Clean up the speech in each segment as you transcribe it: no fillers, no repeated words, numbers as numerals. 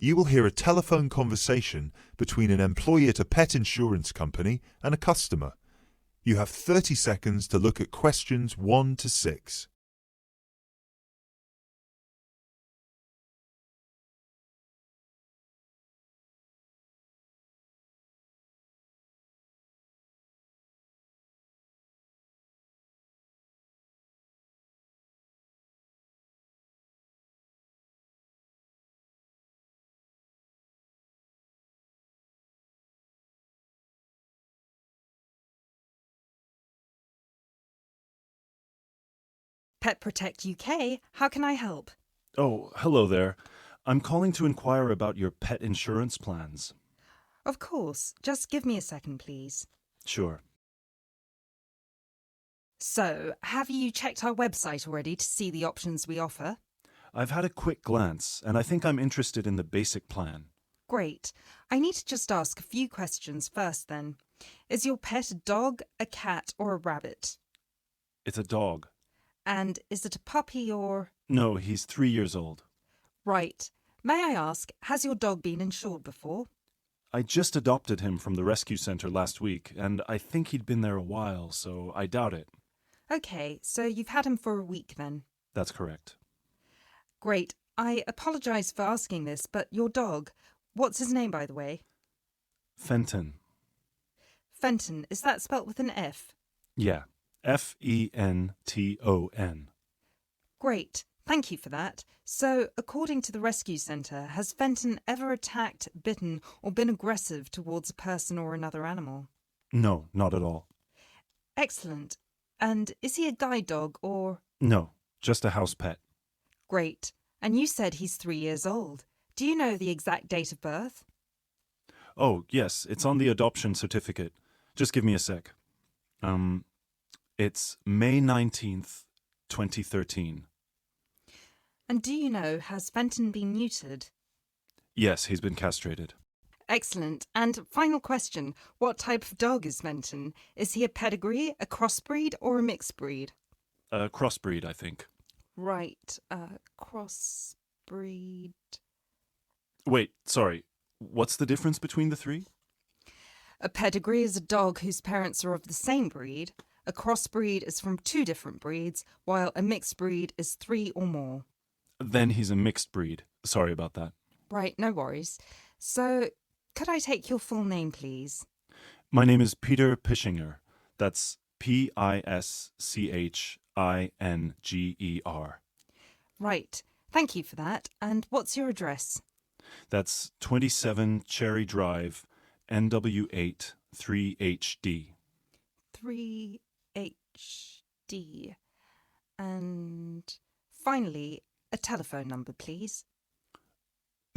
You will hear a telephone conversation between an employee at a pet insurance company and a customer. You have 30 seconds to look at questions 1 to 6. Pet Protect UK, how can I help? Oh, hello there. I'm calling to inquire about your pet insurance plans. Of course, just give me a second, please. Sure. So, have you checked our website already to see the options we offer? I've had a quick glance, and I think I'm interested in the basic plan. Great. I need to just ask a few questions first then. Is your pet a dog, a cat, or a rabbit? It's a dog. And is it a puppy or... No, he's 3 years old. Right. May I ask, has your dog been insured before? I just adopted him from the rescue center last week, and I think he'd been there a while, so I doubt it. Okay, so you've had him for a week then. That's correct. Great. I apologise for asking this, but your dog, what's his name by the way? Fenton. Fenton, is that spelt with an F? Yeah. Fenton. Great. Thank you for that. So, according to the rescue centre, has Fenton ever attacked, bitten, or been aggressive towards a person or another animal? No, not at all. Excellent. And is he a guide dog or... No, just a house pet. Great. And you said he's 3 years old. Do you know the exact date of birth? Oh, yes, it's on the adoption certificate. Just give me a sec. It's May 19th, 2013. And do you know, has Fenton been neutered? Yes, he's been castrated. Excellent. And final question, what type of dog is Fenton? Is he a pedigree, a crossbreed, or a mixed breed? A crossbreed, I think. Right, crossbreed... Wait, sorry. What's the difference between the three? A pedigree is a dog whose parents are of the same breed. A crossbreed is from 2 different breeds, while a mixed breed is 3 or more. Then he's a mixed breed. Sorry about that. Right, no worries. So, could I take your full name, please? My name is Peter Pischinger. That's Pischinger. Right, thank you for that. And what's your address? That's 27 Cherry Drive, NW8 3HD. 3HD. And finally, a telephone number, please.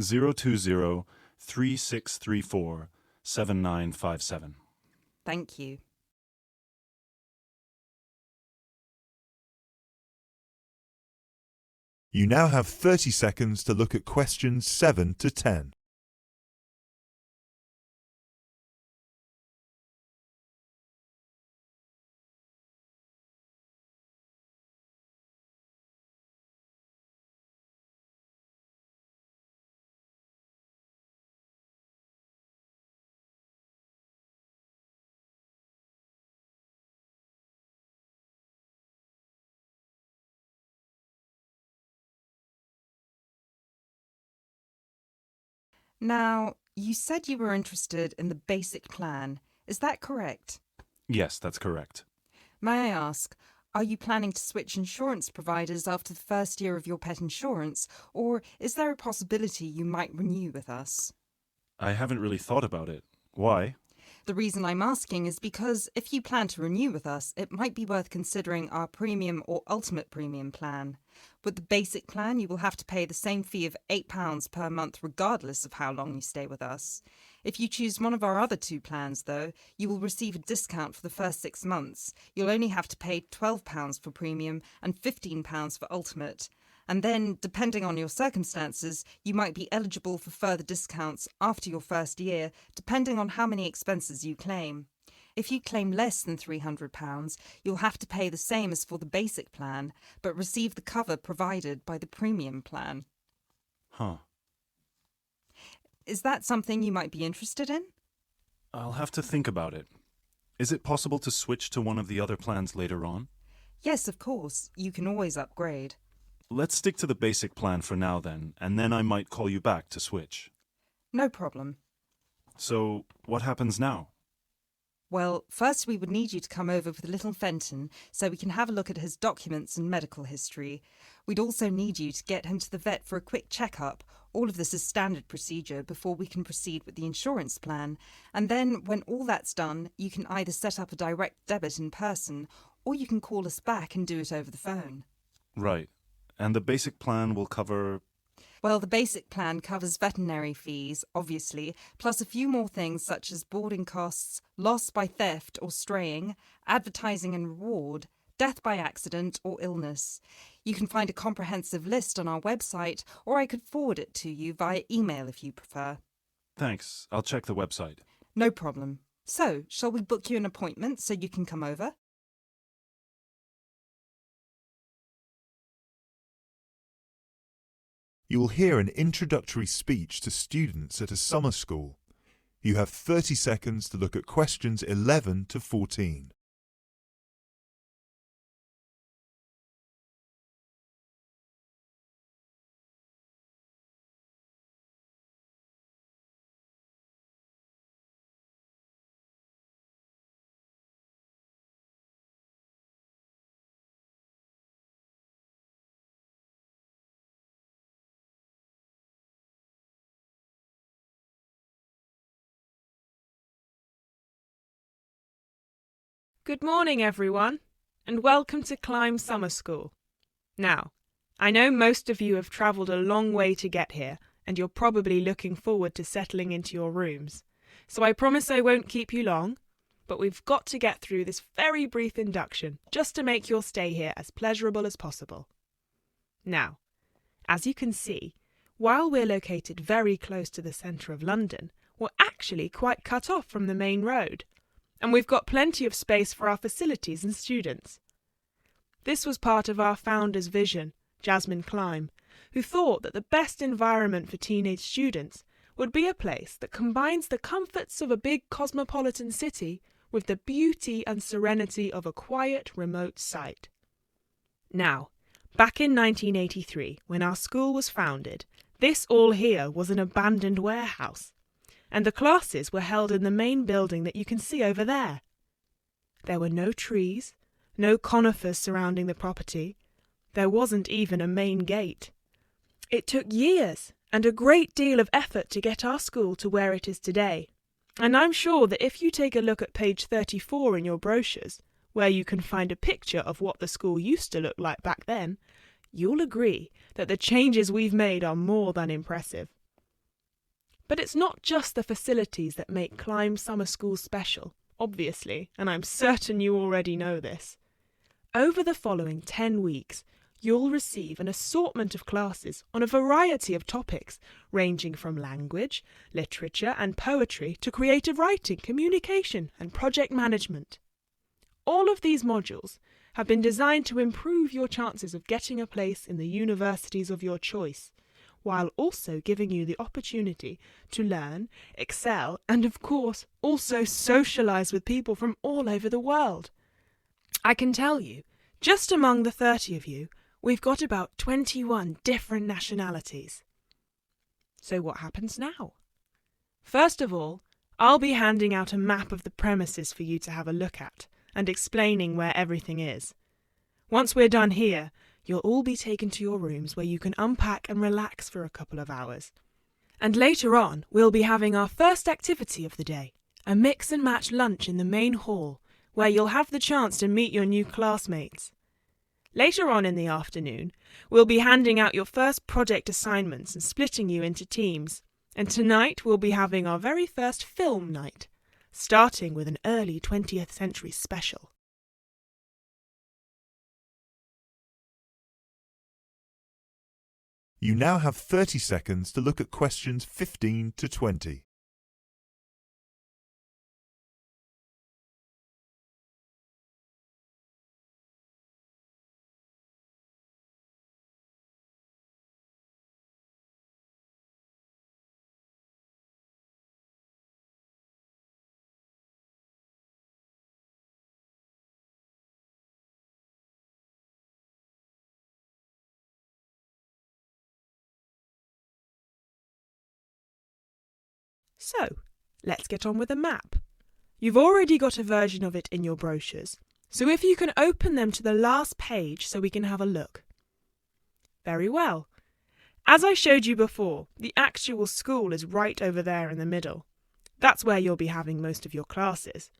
020-3634-7957. Thank you. You now have 30 seconds to look at questions 7 to 10. Now, you said you were interested in the basic plan. Is that correct? Yes, that's correct. May I ask, are you planning to switch insurance providers after the first year of your pet insurance, or is there a possibility you might renew with us? I haven't really thought about it. Why? The reason I'm asking is because if you plan to renew with us, it might be worth considering our premium or ultimate premium plan. With the basic plan, you will have to pay the same fee of £8 per month regardless of how long you stay with us. If you choose one of our other 2 plans, though, you will receive a discount for the first 6 months. You'll only have to pay £12 for premium and £15 for ultimate. And then, depending on your circumstances, you might be eligible for further discounts after your first year, depending on how many expenses you claim. If you claim less than £300, you'll have to pay the same as for the basic plan, but receive the cover provided by the premium plan. Huh. Is that something you might be interested in? I'll have to think about it. Is it possible to switch to one of the other plans later on? Yes, of course. You can always upgrade. Let's stick to the basic plan for now then, and then I might call you back to switch. No problem. So, what happens now? Well, first we would need you to come over with little Fenton so we can have a look at his documents and medical history. We'd also need you to get him to the vet for a quick checkup. All of this is standard procedure before we can proceed with the insurance plan. And then, when all that's done, you can either set up a direct debit in person or you can call us back and do it over the phone. Right. And the basic plan will cover... Well, the basic plan covers veterinary fees, obviously, plus a few more things such as boarding costs, loss by theft or straying, advertising and reward, death by accident or illness. You can find a comprehensive list on our website, or I could forward it to you via email if you prefer. Thanks. I'll check the website. No problem. So, shall we book you an appointment so you can come over? You will hear an introductory speech to students at a summer school. You have 30 seconds to look at questions 11 to 14. Good morning, everyone, and welcome to Climb Summer School. Now, I know most of you have travelled a long way to get here, and you're probably looking forward to settling into your rooms. So I promise I won't keep you long, but we've got to get through this very brief induction just to make your stay here as pleasurable as possible. Now, as you can see, while we're located very close to the centre of London, we're actually quite cut off from the main road. And we've got plenty of space for our facilities and students. This was part of our founder's vision, Jasmine Climb, who thought that the best environment for teenage students would be a place that combines the comforts of a big cosmopolitan city with the beauty and serenity of a quiet, remote site. Now, back in 1983, when our school was founded, this all here was an abandoned warehouse, and the classes were held in the main building that you can see over there. There were no trees, no conifers surrounding the property. There wasn't even a main gate. It took years and a great deal of effort to get our school to where it is today. And I'm sure that if you take a look at page 34 in your brochures, where you can find a picture of what the school used to look like back then, you'll agree that the changes we've made are more than impressive. But it's not just the facilities that make Climb Summer School special, obviously, and I'm certain you already know this. Over the following 10 weeks, you'll receive an assortment of classes on a variety of topics, ranging from language, literature and poetry to creative writing, communication and project management. All of these modules have been designed to improve your chances of getting a place in the universities of your choice, while also giving you the opportunity to learn, excel, and of course also socialise with people from all over the world. I can tell you, just among the 30 of you, we've got about 21 different nationalities. So what happens now? First of all, I'll be handing out a map of the premises for you to have a look at, and explaining where everything is. Once we're done here, you'll all be taken to your rooms where you can unpack and relax for a couple of hours. And later on, we'll be having our first activity of the day, a mix and match lunch in the main hall, where you'll have the chance to meet your new classmates. Later on in the afternoon, we'll be handing out your first project assignments and splitting you into teams. And tonight we'll be having our very first film night, starting with an early 20th century special. You now have 30 seconds to look at questions 15 to 20. So, let's get on with the map. You've already got a version of it in your brochures, so if you can open them to the last page so we can have a look. Very well. As I showed you before, the actual school is right over there in the middle. That's where you'll be having most of your classes.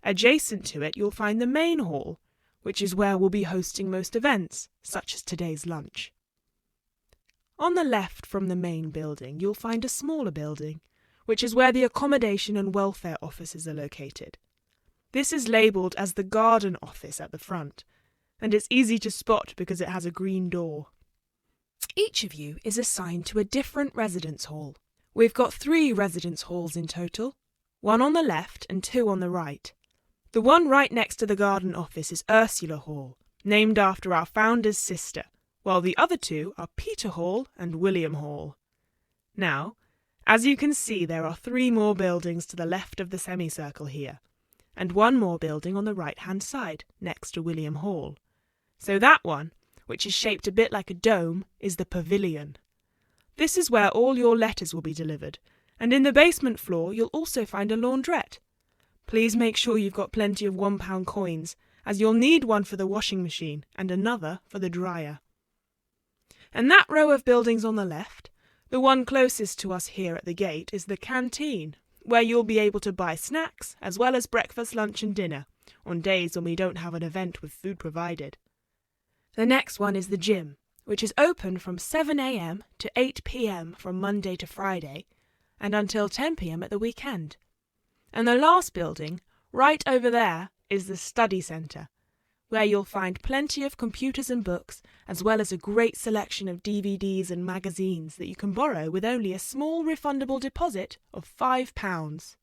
Adjacent to it, you'll find the main hall, which is where we'll be hosting most events, such as today's lunch. On the left from the main building, you'll find a smaller building, which is where the accommodation and welfare offices are located. This is labelled as the garden office at the front, and it's easy to spot because it has a green door. Each of you is assigned to a different residence hall. We've got 3 residence halls in total, 1 on the left and 2 on the right. The one right next to the garden office is Ursula Hall, named after our founder's sister, while the other 2 are Peter Hall and William Hall. Now, as you can see, there are 3 more buildings to the left of the semicircle here, and 1 more building on the right-hand side, next to William Hall. So that one, which is shaped a bit like a dome, is the pavilion. This is where all your letters will be delivered, and in the basement floor you'll also find a laundrette. Please make sure you've got plenty of £1 coins, as you'll need one for the washing machine and another for the dryer. And that row of buildings on the left, the one closest to us here at the gate, is the canteen, where you'll be able to buy snacks as well as breakfast, lunch and dinner, on days when we don't have an event with food provided. The next one is the gym, which is open from 7 a.m. to 8 p.m. from Monday to Friday, and until 10 p.m. at the weekend. And the last building, right over there, is the study centre, where you'll find plenty of computers and books, as well as a great selection of DVDs and magazines that you can borrow with only a small refundable deposit of £5.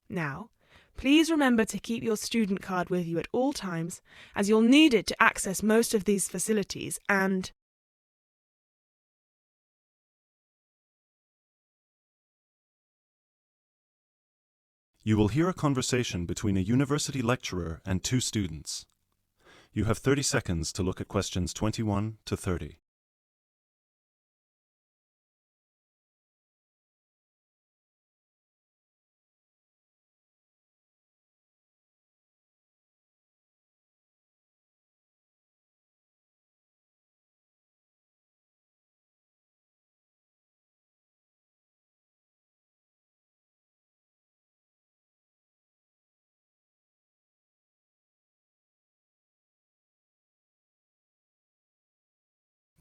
Now, please remember to keep your student card with you at all times, as you'll need it to access most of these facilities and... You will hear a conversation between a university lecturer and 2 students. You have 30 seconds to look at questions 21 to 30.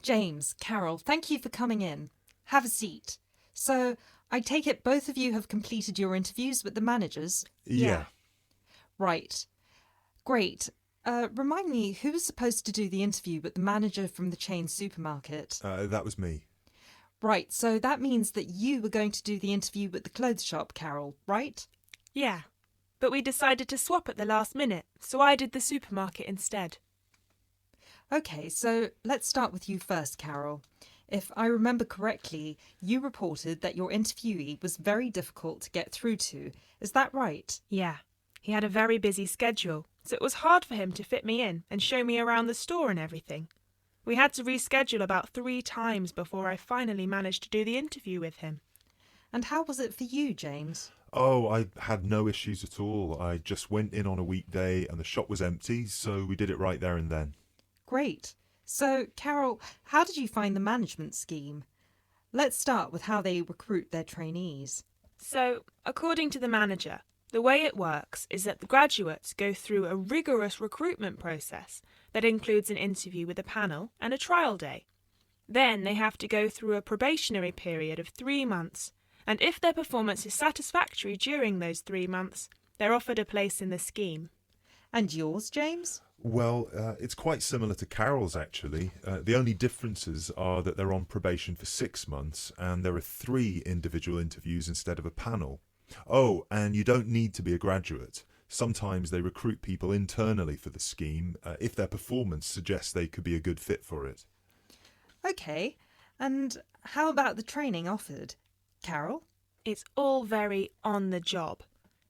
James, Carol, thank you for coming in. Have a seat. So, I take it both of you have completed your interviews with the managers? Yeah. Right. Great. Remind me, who was supposed to do the interview with the manager from the chain supermarket? That was me. Right, so that means that you were going to do the interview with the clothes shop, Carol, right? Yeah, but we decided to swap at the last minute, so I did the supermarket instead. OK, so let's start with you first, Carol. If I remember correctly, you reported that your interviewee was very difficult to get through to. Is that right? Yeah, he had a very busy schedule, so it was hard for him to fit me in and show me around the store and everything. We had to reschedule about 3 times before I finally managed to do the interview with him. And how was it for you, James? Oh, I had no issues at all. I just went in on a weekday and the shop was empty, so we did it right there and then. Great. So, Carol, how did you find the management scheme? Let's start with how they recruit their trainees. So, according to the manager, the way it works is that the graduates go through a rigorous recruitment process that includes an interview with a panel and a trial day. Then they have to go through a probationary period of 3 months, and if their performance is satisfactory during those 3 months, they're offered a place in the scheme. And yours, James? Well, it's quite similar to Carol's, actually. The only differences are that they're on probation for 6 months and there are 3 individual interviews instead of a panel. Oh, and you don't need to be a graduate. Sometimes they recruit people internally for the scheme if their performance suggests they could be a good fit for it. OK, and how about the training offered? Carol? It's all very on the job.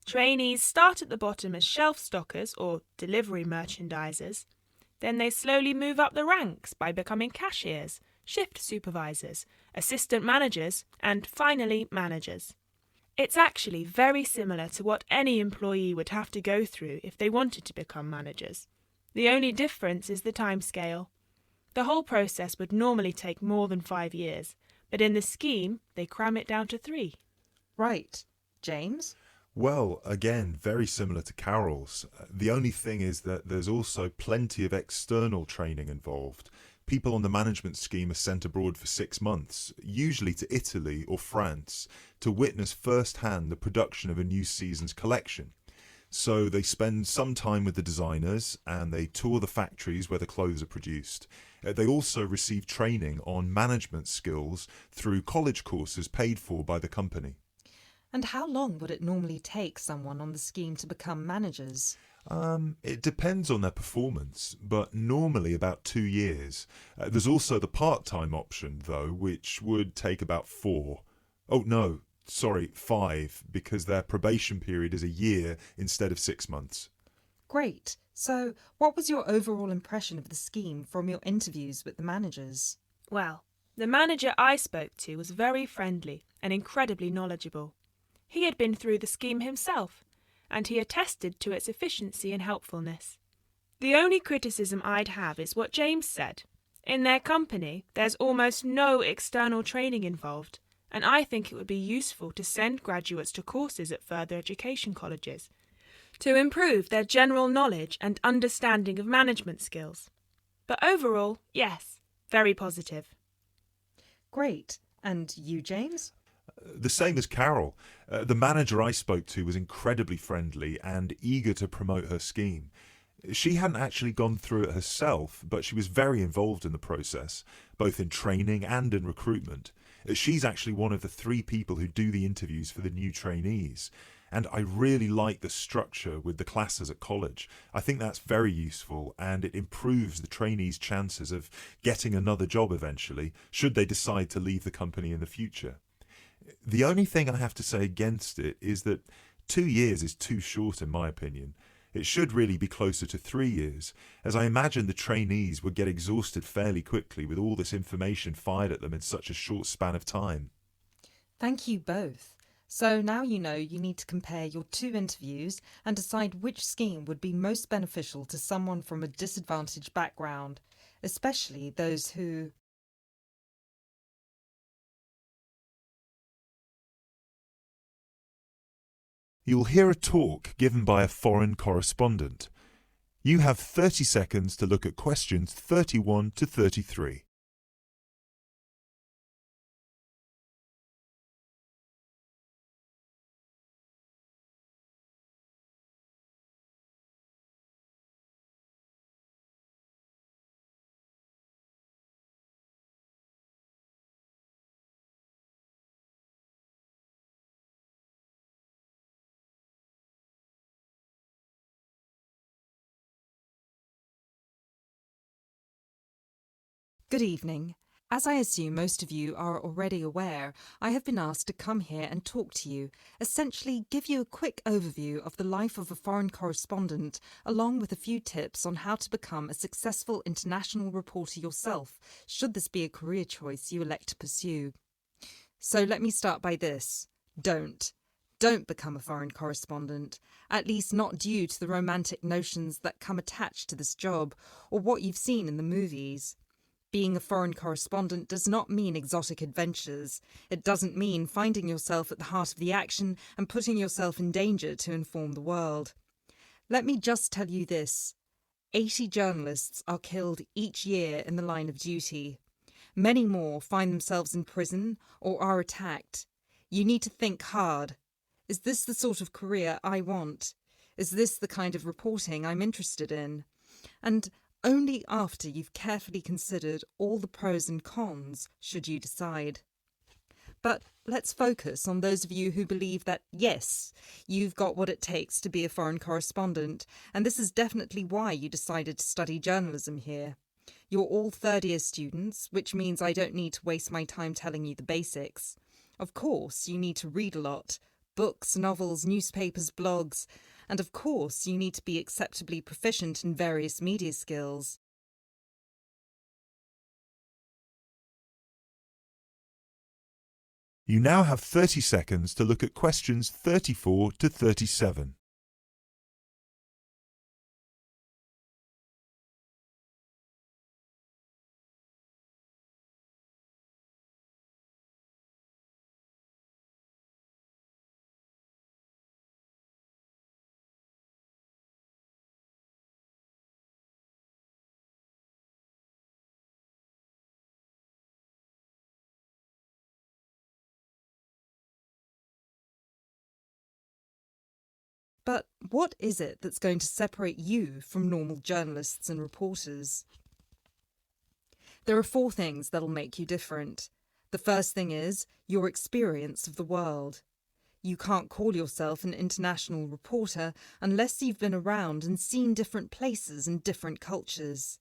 Trainees start at the bottom as shelf stockers or delivery merchandisers. Then they slowly move up the ranks by becoming cashiers, shift supervisors, assistant managers, and finally managers. It's actually very similar to what any employee would have to go through if they wanted to become managers. The only difference is the timescale. The whole process would normally take more than 5 years, but in the scheme, they cram it down to 3. Right. James? Well, again, very similar to Carol's. The only thing is that there's also plenty of external training involved. People on the management scheme are sent abroad for 6 months, usually to Italy or France, to witness firsthand the production of a new season's collection. So they spend some time with the designers and they tour the factories where the clothes are produced. They also receive training on management skills through college courses paid for by the company. And how long would it normally take someone on the scheme to become managers? It depends on their performance, but normally about 2 years. There's also the part-time option, though, which would take about 4. Oh, no, sorry, 5, because their probation period is a year instead of 6 months. Great. So, what was your overall impression of the scheme from your interviews with the managers? Well, the manager I spoke to was very friendly and incredibly knowledgeable. He had been through the scheme himself, and he attested to its efficiency and helpfulness. The only criticism I'd have is what James said. In their company, there's almost no external training involved, and I think it would be useful to send graduates to courses at further education colleges to improve their general knowledge and understanding of management skills. But overall, yes, very positive. Great. And you, James? The same as Carol. The manager I spoke to was incredibly friendly and eager to promote her scheme. She hadn't actually gone through it herself, but she was very involved in the process, both in training and in recruitment. She's actually one of the 3 people who do the interviews for the new trainees. And I really like the structure with the classes at college. I think that's very useful and it improves the trainees' chances of getting another job eventually, should they decide to leave the company in the future. The only thing I have to say against it is that 2 years is too short in my opinion. It should really be closer to 3 years, as I imagine the trainees would get exhausted fairly quickly with all this information fired at them in such a short span of time. Thank you both. So now you know you need to compare your 2 interviews and decide which scheme would be most beneficial to someone from a disadvantaged background, especially those who... You'll hear a talk given by a foreign correspondent. You have 30 seconds to look at questions 31 to 33. Good evening. As I assume most of you are already aware, I have been asked to come here and talk to you, essentially give you a quick overview of the life of a foreign correspondent, along with a few tips on how to become a successful international reporter yourself, should this be a career choice you elect to pursue. So let me start by this. Don't become a foreign correspondent, at least not due to the romantic notions that come attached to this job, or what you've seen in the movies. Being a foreign correspondent does not mean exotic adventures. It doesn't mean finding yourself at the heart of the action and putting yourself in danger to inform the world. Let me just tell you this. 80 journalists are killed each year in the line of duty. Many more find themselves in prison or are attacked. You need to think hard. Is this the sort of career I want? Is this the kind of reporting I'm interested in? And only after you've carefully considered all the pros and cons should you decide. But let's focus on those of you who believe that, yes, you've got what it takes to be a foreign correspondent, and this is definitely why you decided to study journalism here. You're all third-year students, which means I don't need to waste my time telling you the basics. Of course, you need to read a lot. Books, novels, newspapers, blogs. And of course, you need to be acceptably proficient in various media skills. You now have 30 seconds to look at questions 34 to 37. But what is it that's going to separate you from normal journalists and reporters? There are 4 things that'll make you different. The first thing is your experience of the world. You can't call yourself an international reporter unless you've been around and seen different places and different cultures.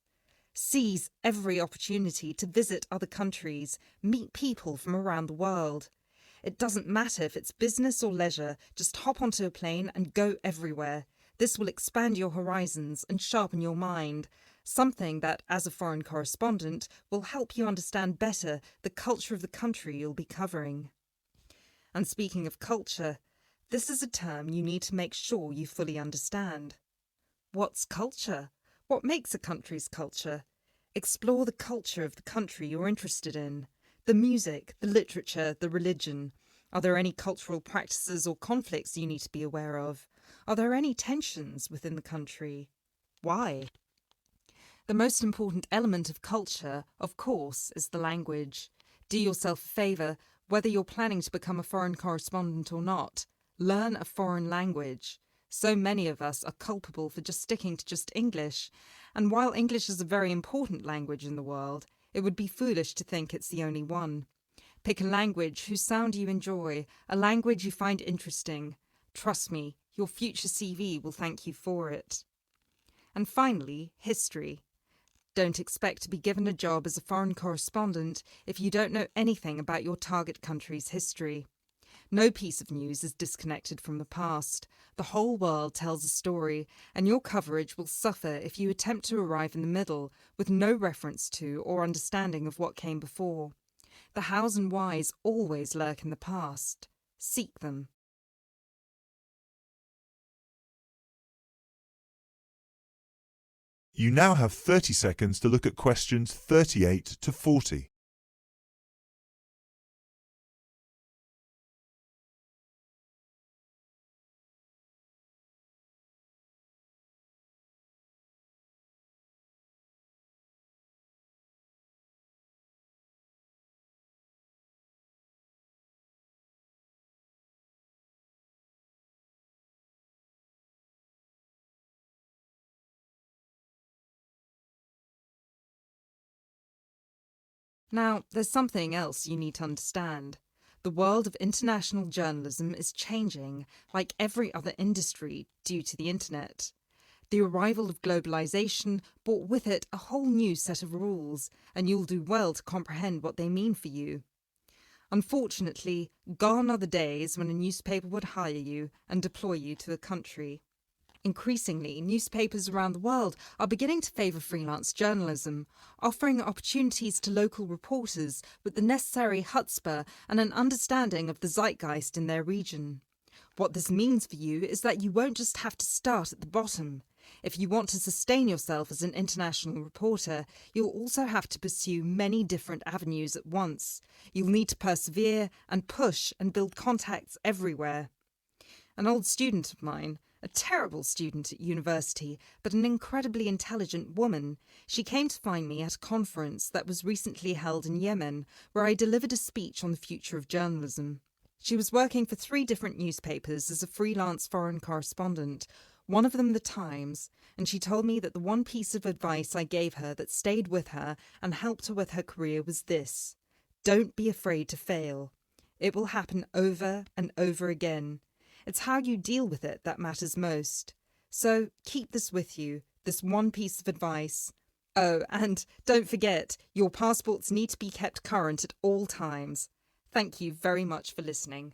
Seize every opportunity to visit other countries, meet people from around the world. It doesn't matter if it's business or leisure, just hop onto a plane and go everywhere. This will expand your horizons and sharpen your mind, something that, as a foreign correspondent, will help you understand better the culture of the country you'll be covering. And speaking of culture, this is a term you need to make sure you fully understand. What's culture? What makes a country's culture? Explore the culture of the country you're interested in. The music, the literature, the religion. Are there any cultural practices or conflicts you need to be aware of? Are there any tensions within the country? Why? The most important element of culture, of course, is the language. Do yourself a favour, whether you're planning to become a foreign correspondent or not. Learn a foreign language. So many of us are culpable for just sticking to just English, and while English is a very important language in the world, it would be foolish to think it's the only one. Pick a language whose sound you enjoy, a language you find interesting. Trust me, your future CV will thank you for it. And finally, history. Don't expect to be given a job as a foreign correspondent if you don't know anything about your target country's history. No piece of news is disconnected from the past. The whole world tells a story, and your coverage will suffer if you attempt to arrive in the middle with no reference to or understanding of what came before. The hows and whys always lurk in the past. Seek them. You now have 30 seconds to look at questions 38 to 40. Now, there's something else you need to understand. The world of international journalism is changing, like every other industry, due to the internet. The arrival of globalization brought with it a whole new set of rules, and you'll do well to comprehend what they mean for you. Unfortunately, gone are the days when a newspaper would hire you and deploy you to a country. Increasingly, newspapers around the world are beginning to favour freelance journalism, offering opportunities to local reporters with the necessary chutzpah and an understanding of the zeitgeist in their region. What this means for you is that you won't just have to start at the bottom. If you want to sustain yourself as an international reporter, you'll also have to pursue many different avenues at once. You'll need to persevere and push and build contacts everywhere. An old student of mine, a terrible student at university, but an incredibly intelligent woman, she came to find me at a conference that was recently held in Yemen, where I delivered a speech on the future of journalism. She was working for 3 different newspapers as a freelance foreign correspondent, one of them The Times, and she told me that the one piece of advice I gave her that stayed with her and helped her with her career was this: don't be afraid to fail. It will happen over and over again. It's how you deal with it that matters most. So keep this with you, this one piece of advice. Oh, and don't forget, your passports need to be kept current at all times. Thank you very much for listening.